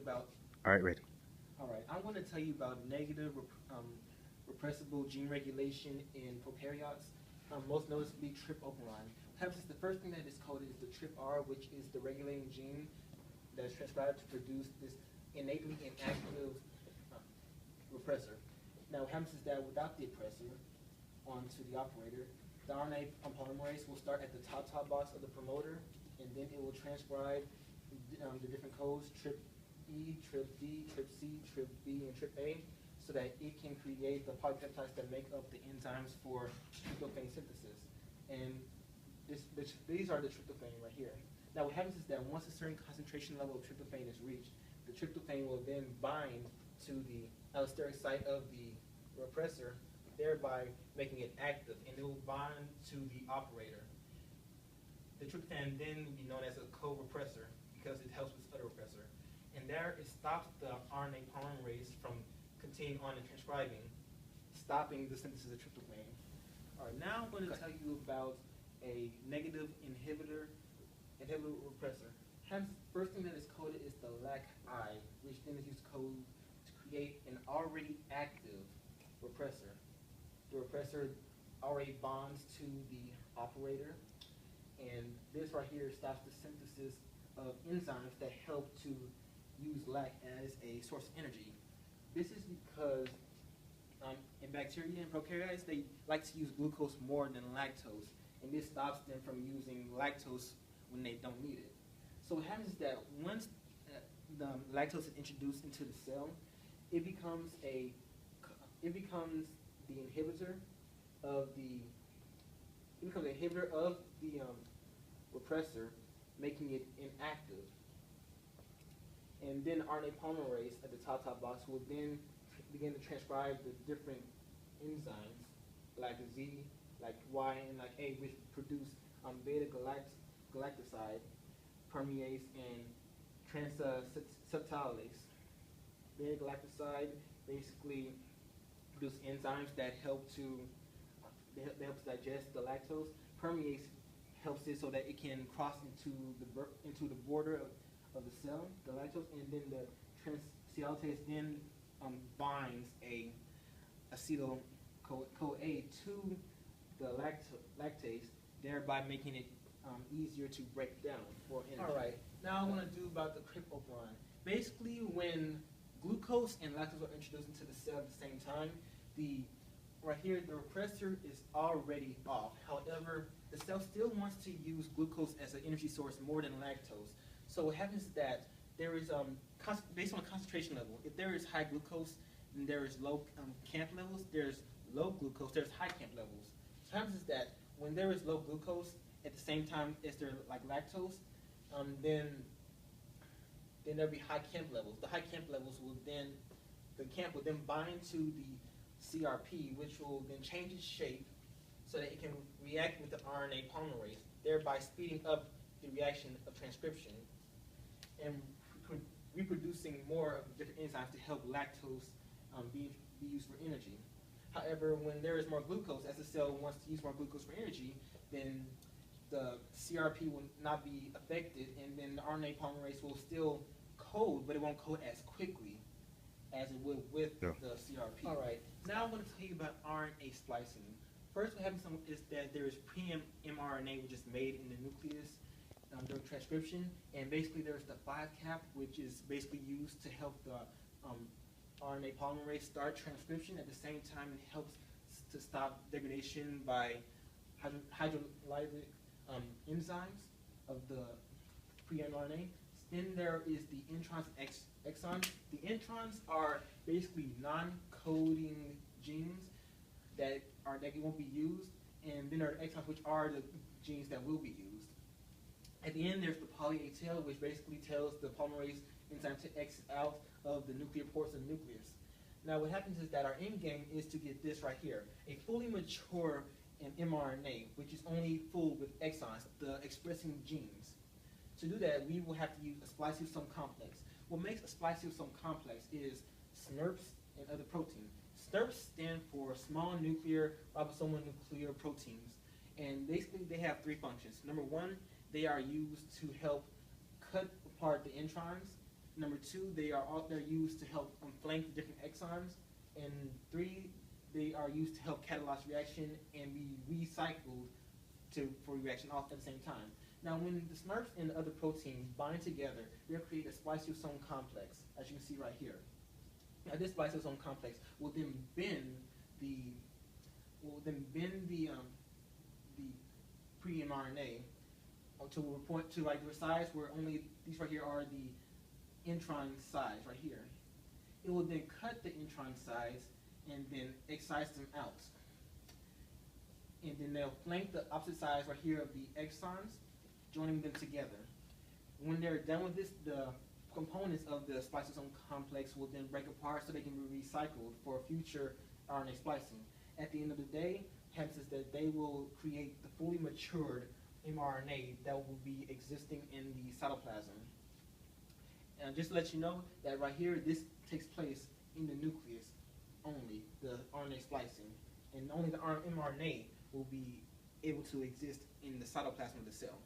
about. All right, ready. All right, I'm going to tell you about negative repressible gene regulation in prokaryotes, most noticeably TRPOPRON. Perhaps the first thing that is coded is the TRPR, which is the regulating gene that is transcribed to produce this innately inactive repressor. Now, what happens is that without the oppressor onto the operator, the RNA polymerase will start at the top box of the promoter, and then it will transcribe the different codes, TRPE, TRPD, TRPC, TRPB, and TRPA, so that it can create the polypeptides that make up the enzymes for tryptophan synthesis. And these are the tryptophan right here. Now what happens is that once a certain concentration level of tryptophan is reached, the tryptophan will then bind to the allosteric site of the repressor, thereby making it active, and it will bind to the operator. The tryptophan then will be known as a co-repressor because it helps with other repressor. And there it stops the RNA polymerase from continuing on and transcribing, stopping the synthesis of tryptophan. All right, now I'm going to tell you about a negative inhibitor repressor. Hence, first thing that is coded is the LAC-I, which then is used code to create an already active repressor. The repressor already bonds to the operator, and this right here stops the synthesis of enzymes that help to use lac as a source of energy. This is because in bacteria and prokaryotes, they like to use glucose more than lactose, and this stops them from using lactose when they don't need it. So what happens is that once the lactose is introduced into the cell, it becomes the inhibitor of the repressor, making it inactive. And then RNA polymerase at the top box will then begin to transcribe the different enzymes like Z, like Y, and like A, which produce beta-galactoside, permease, and transsubtilase. Beta-galactoside basically produce enzymes that help to digest the lactose. Permease helps it so that it can cross into the border of the cell, the lactose, and then the transsubtilase then binds a acetyl-CoA to the lactase, thereby making it easier to break down for energy. All right, now I want to do about the TRPOPRON. Basically, when glucose and lactose are introduced into the cell at the same time, right here, the repressor is already off. However, the cell still wants to use glucose as an energy source more than lactose. So what happens is that there is, based on the concentration level, if there is high glucose and there is low camp levels, there's low glucose, there's high camp levels. So what happens is that when there is low glucose at the same time as there like lactose, then there'll be high camp levels. The high camp levels will then, the camp will then bind to the CRP, which will then change its shape so that it can react with the RNA polymerase, thereby speeding up the reaction of transcription and reproducing more of different enzymes to help lactose be used for energy. However, when there is more glucose, as the cell wants to use more glucose for energy, then the CRP will not be affected, and then the RNA polymerase will still code, but it won't code as quickly as it would with the CRP. All right, now I'm going to tell you about RNA splicing. First, what happens is that there is pre-mRNA, which is made in the nucleus during transcription, and basically there's the 5' cap, which is basically used to help the RNA polymerase start transcription. At the same time, it helps to stop degradation by hydrolytic enzymes of the pre-mRNA. Then there is the introns and exons. The introns are basically non-coding genes that won't be used, and then there are the exons, which are the genes that will be used. At the end, there's the poly A tail, which basically tells the polymerase enzyme to exit out of the nuclear ports of the nucleus. Now, what happens is that our end game is to get this right here, a fully mature mRNA, which is only full with exons, the expressing genes. To do that, we will have to use a spliceosome complex. What makes a spliceosome complex is SNRPs and other proteins. SNRPs stand for small nuclear ribosomal nuclear proteins, and basically they have 3 functions. Number 1, they are used to help cut apart the introns. Number 2, they're used to help flank the different exons. And 3, they are used to help catalyze reaction and be recycled for reaction off at the same time. Now, when the SNRs and the other proteins bind together, they'll create a spliceosome complex, as you can see right here. Now, this spliceosome complex will then bend the pre-mRNA to a point to like the size where only these right here are the intron size right here. It will then cut the intron size and then excise them out. And then they'll flank the opposite sides right here of the exons, joining them together. When they're done with this, the components of the spliceosome complex will then break apart so they can be recycled for future RNA splicing. At the end of the day, happens is that they will create the fully matured mRNA that will be existing in the cytoplasm. And just to let you know that right here, this takes place in the nucleus only, the RNA splicing, and only the mRNA will be able to exist in the cytoplasm of the cell.